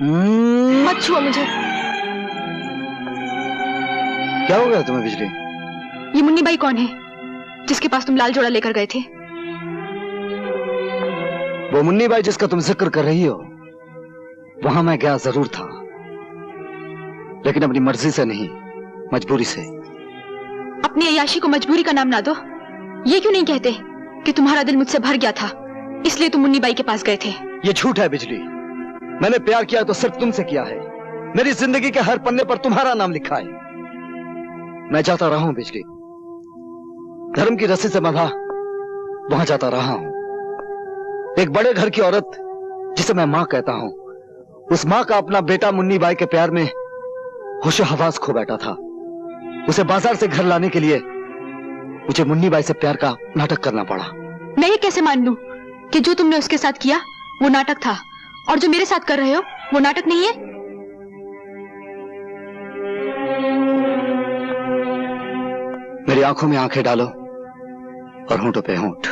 मत छुओ मुझे। क्या हो गया तुम्हें बिजली? ये मुन्नी बाई कौन है जिसके पास तुम लाल जोड़ा लेकर गए थे? वो मुन्नी बाई जिसका तुम जिक्र कर रही हो, वहां मैं गया जरूर था, लेकिन अपनी मर्जी से नहीं, मजबूरी से। अपनी अय्याशी को मजबूरी का नाम ना दो। ये क्यों नहीं कहते कि तुम्हारा दिल मुझसे भर गया था, इसलिए तुम मुन्नी बाई के पास गए थे? ये झूठ है बिजली। मैंने प्यार किया तो सिर्फ तुमसे किया है। मेरी जिंदगी के हर पन्ने पर तुम्हारा नाम लिखा है। मैं जाता रहा हूं बिजली, धर्म की रस्सी से बंधा वहां जाता रहा हूं। एक बड़े घर की औरत जिसे मैं मां कहता हूं, उस मां का अपना बेटा मुन्नी बाई के प्यार में होशो हवास खो बैठा था। उसे बाजार से घर लाने के लिए मुझे मुन्नी बाई से प्यार का नाटक करना पड़ा। मैं ये कैसे मान लूं कि जो तुमने उसके साथ किया वो नाटक था और जो मेरे साथ कर रहे हो वो नाटक नहीं है? मेरी आंखों में आंखें डालो और होंठों पे होंठ,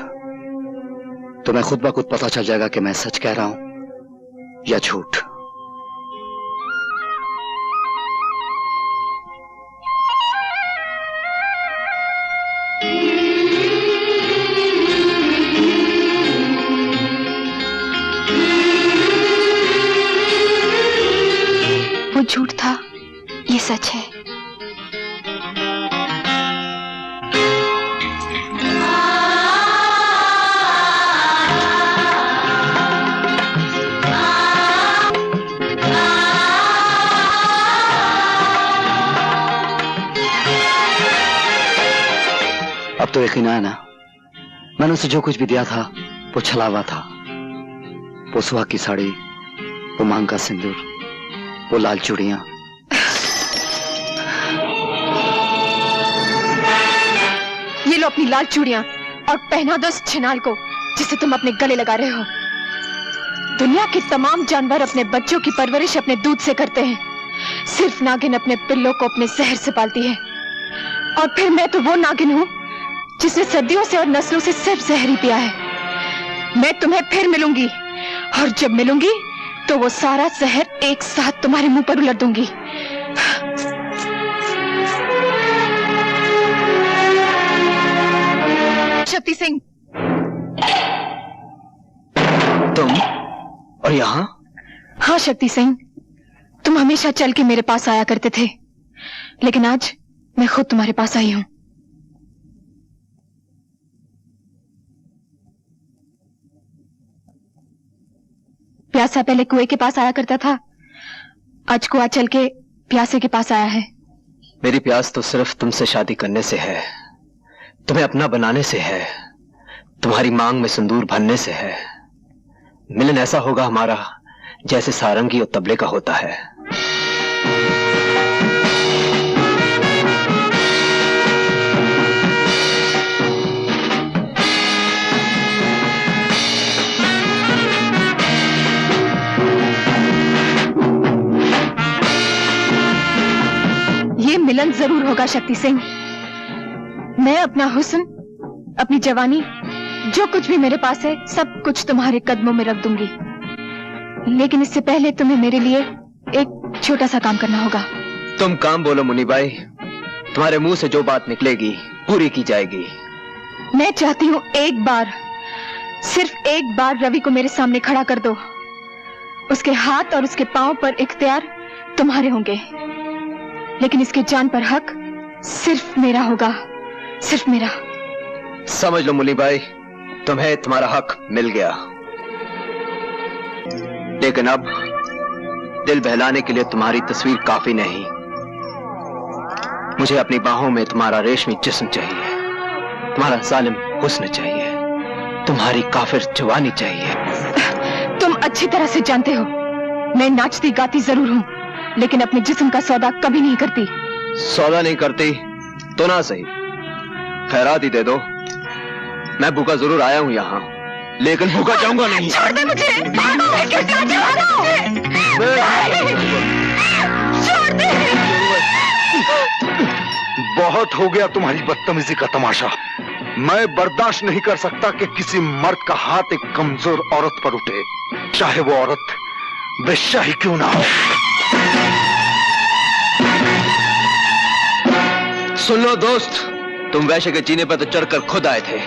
तो मैं खुद ब खुद पता चल जाएगा कि मैं सच कह रहा हूं या झूठ। वो झूठ था, ये सच है। अब तो यकीन आया ना, मैंने उसे जो कुछ भी दिया था वो छलावा था। वो सुहाग की साड़ी, वो मांग का सिंदूर, वो लाल चूड़ियां। ये लो अपनी लाल चूड़ियां और पहना दो उस छिनाल को जिसे तुम अपने गले लगा रहे हो। दुनिया के तमाम जानवर अपने बच्चों की परवरिश अपने दूध से करते हैं, सिर्फ नागिन अपने पिल्लों को अपने जहर से पालती है। और फिर मैं तो वो नागिन हूं जिसने सदियों से और नस्लों से सिर्फ जहर ही पिया है। मैं तुम्हें फिर मिलूंगी और जब मिलूंगी तो वो सारा जहर एक साथ तुम्हारे मुंह पर उलट दूंगी। शक्ति सिंह, तुम और यहाँ? हाँ शक्ति सिंह, तुम हमेशा चल के मेरे पास आया करते थे, लेकिन आज मैं खुद तुम्हारे पास आई हूं। प्यासा पहले कुएं के पास आया करता था, आज कुआं चल के प्यासे के पास आया है। मेरी प्यास तो सिर्फ तुमसे शादी करने से है, तुम्हें अपना बनाने से है, तुम्हारी मांग में सिंदूर भरने से है। मिलन ऐसा होगा हमारा जैसे सारंगी और तबले का होता है। ये मिलन जरूर होगा शक्ति सिंह। मैं अपना हुस्न, अपनी जवानी, जो कुछ भी मेरे पास है, सब कुछ तुम्हारे कदमों में रख दूंगी। लेकिन इससे पहले तुम्हें मेरे लिए एक छोटा सा काम करना होगा। तुम काम बोलो मुन्नी बाई, तुम्हारे मुंह से जो बात निकलेगी पूरी की जाएगी। मैं चाहती हूँ एक बार, सिर्फ एक बार रवि को मेरे सामने खड़ा कर दो। उसके हाथ और उसके पांव पर इख्तियार तुम्हारे होंगे, लेकिन इसके जान पर हक सिर्फ मेरा होगा, सिर्फ मेरा। समझ लो मुन्नी बाई, तुम्हें तुम्हारा हक मिल गया, लेकिन अब दिल बहलाने के लिए तुम्हारी तस्वीर काफी नहीं। मुझे अपनी बाहों में तुम्हारा रेशमी जिस्म चाहिए, तुम्हारा जालिम हुस्न चाहिए, तुम्हारी काफिर जवानी चाहिए। तुम अच्छी तरह से जानते हो मैं नाचती गाती जरूर हूँ, लेकिन अपने जिस्म का सौदा कभी नहीं करती। सौदा नहीं करती तो ना सही, खैरात ही दे दो। मैं भूखा जरूर आया हूँ यहाँ, लेकिन भूखा जाऊंगा नहीं। छोड़ दे मुझे, मैं क्यों जाने वाला हूँ? छोड़ दे। बहुत हो गया तुम्हारी बदतमीजी का तमाशा। मैं बर्दाश्त नहीं कर सकता कि किसी मर्द का हाथ एक कमजोर औरत पर उठे, चाहे वो औरत वेश्या ही क्यों ना हो। सुन लो दोस्त, तुम वैश्य के जीने पर तो चढ़कर खुद आए थे,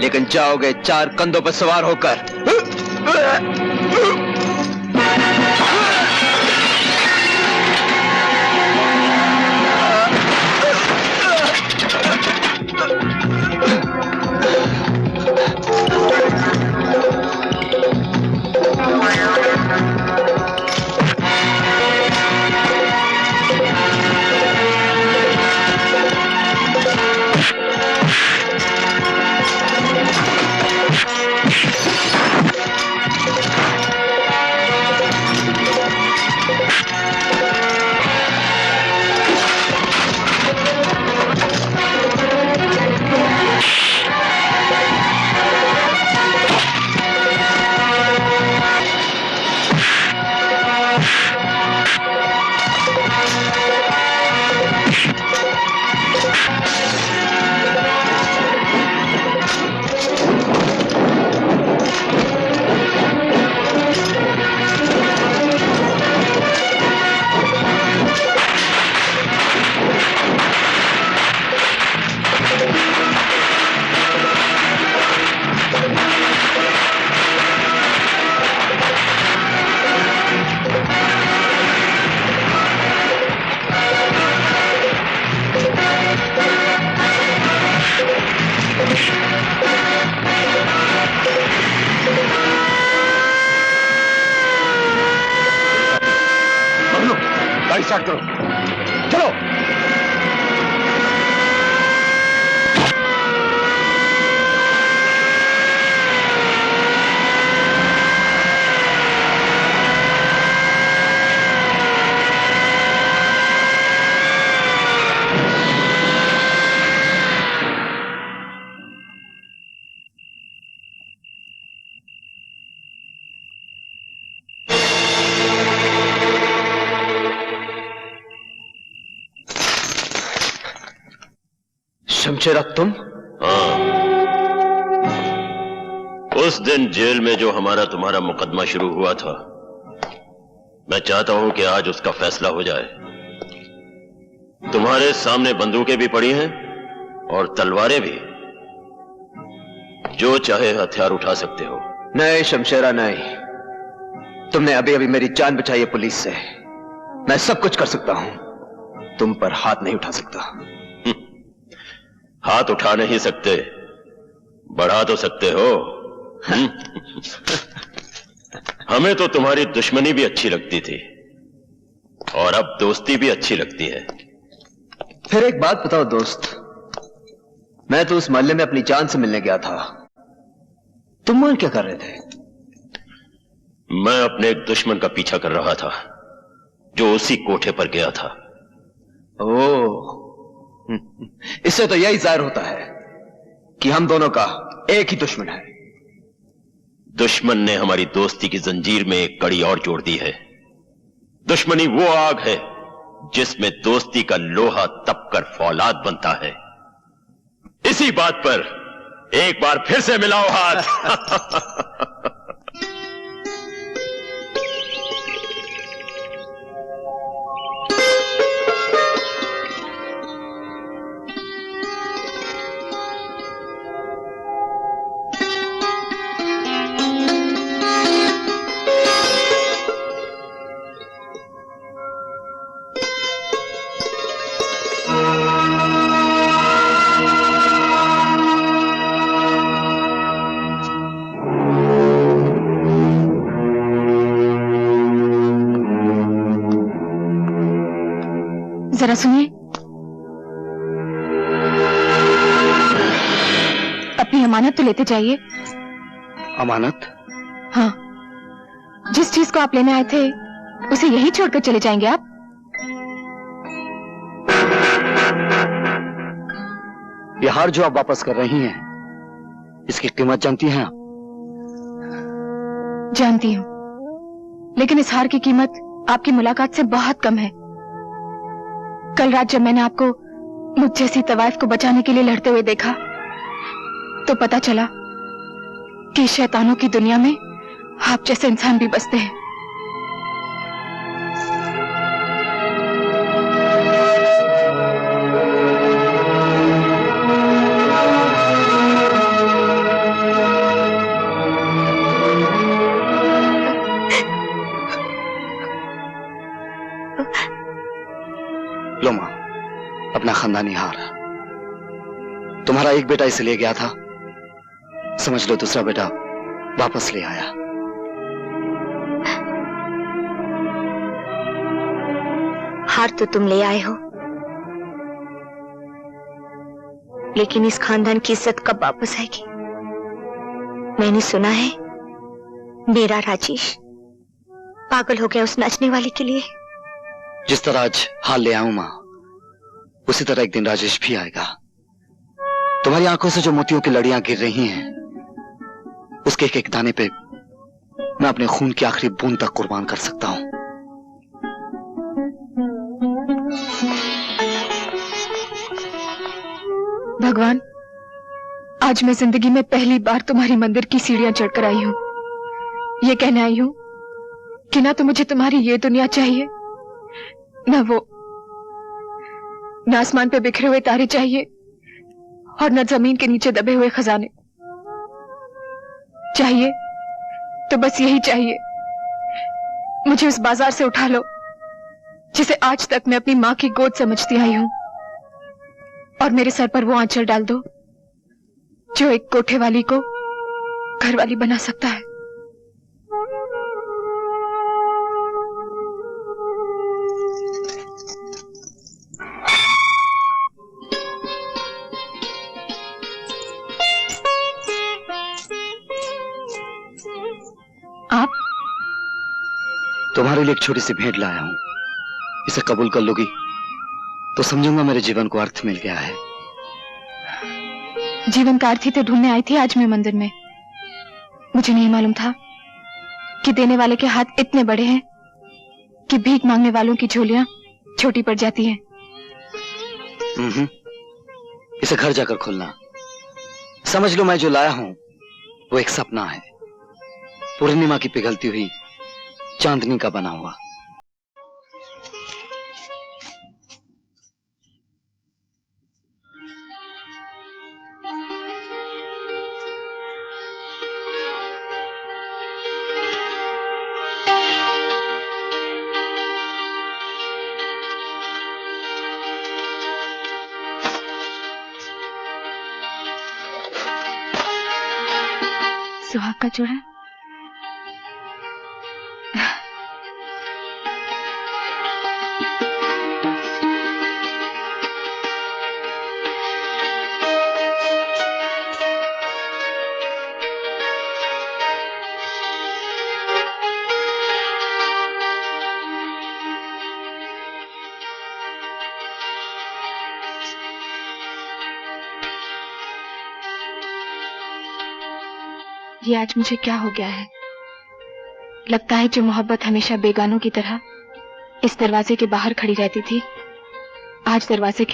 लेकिन जाओगे 4 कंधों पर सवार होकर। गाड़ी स्टार्ट करो, चलो। शमशेरा तुम? हाँ, उस दिन जेल में जो हमारा तुम्हारा मुकदमा शुरू हुआ था, मैं चाहता हूं कि आज उसका फैसला हो जाए। तुम्हारे सामने बंदूकें भी पड़ी हैं और तलवारें भी, जो चाहे हथियार उठा सकते हो। नहीं शमशेरा नहीं, तुमने अभी अभी मेरी जान बचाई है पुलिस से। मैं सब कुछ कर सकता हूं, तुम पर हाथ नहीं उठा सकता। हाथ उठा नहीं सकते, बढ़ा तो सकते हो। हमें तो तुम्हारी दुश्मनी भी अच्छी लगती थी और अब दोस्ती भी अच्छी लगती है। फिर एक बात बताओ दोस्त, मैं तो उस मोहल्ले में अपनी जान से मिलने गया था, तुम वहां क्या कर रहे थे? मैं अपने एक दुश्मन का पीछा कर रहा था जो उसी कोठे पर गया था। ओह, इससे तो यही जाहिर होता है कि हम दोनों का एक ही दुश्मन है। दुश्मन ने हमारी दोस्ती की जंजीर में एक कड़ी और जोड़ दी है। दुश्मनी वो आग है जिसमें दोस्ती का लोहा तपकर फौलाद बनता है। इसी बात पर एक बार फिर से मिलाओ हाथ। जरा सुनिए, अपनी अमानत तो लेते जाइए। अमानत? हाँ, जिस चीज को आप लेने आए थे उसे यही छोड़कर चले जाएंगे आप? ये हार जो आप वापस कर रही हैं, इसकी कीमत जानती हैं आप? जानती हूँ, लेकिन इस हार की कीमत आपकी मुलाकात से बहुत कम है। कल रात जब मैंने आपको मुझ जैसी तवाइफ को बचाने के लिए लड़ते हुए देखा, तो पता चला कि शैतानों की दुनिया में आप जैसे इंसान भी बसते हैं। अपना खानदानी हार। तुम्हारा एक बेटा इसे ले गया था, समझ लो दूसरा बेटा वापस ले आया। हार तो तुम ले आए हो, लेकिन इस खानदान की इज्जत कब वापस आएगी? मैंने सुना है मेरा राजेश पागल हो गया उस नाचने वाले के लिए। जिस तरह आज हाल ले आऊं मां, उसी तरह एक दिन राजेश भी आएगा। तुम्हारी आंखों से जो मोतियों की लड़ियां गिर रही हैं, उसके एक एक दाने पे मैं अपने खून की आखिरी बूंद तक कुर्बान कर सकता हूं। भगवान, आज मैं जिंदगी में पहली बार तुम्हारी मंदिर की सीढ़ियां चढ़कर आई हूं। ये कहने आई हूं कि ना तो मुझे तुम्हारी ये दुनिया चाहिए, न आसमान पे बिखरे हुए तारे चाहिए, और न जमीन के नीचे दबे हुए खजाने। चाहिए तो बस यही चाहिए, मुझे उस बाजार से उठा लो जिसे आज तक मैं अपनी मां की गोद समझती आई हूं, और मेरे सर पर वो आंचल डाल दो जो एक कोठे वाली को घर वाली बना सकता है। आप? तुम्हारे लिए एक छोटी सी भेंट लाया हूं, इसे कबूल कर लोगी तो समझूंगा मेरे जीवन को अर्थ मिल गया है। जीवन का अर्थ ही तो ढूंढने आई थी आज मैं मंदिर में। मुझे नहीं मालूम था कि देने वाले के हाथ इतने बड़े हैं कि भीख मांगने वालों की झोलियां छोटी पड़ जाती हैं। इसे घर जाकर खोलना। समझ लो मैं जो लाया हूं वो एक सपना है, पूर्णिमा की पिघलती हुई चांदनी का बना हुआ। सुहाग का जोड़ा। ये आज मुझे क्या हो गया है? लगता है जो मोहब्बत हमेशा बेगानों की तरह इस दरवाजे के बाहर खड़ी रहती थी, आज दरवाजे के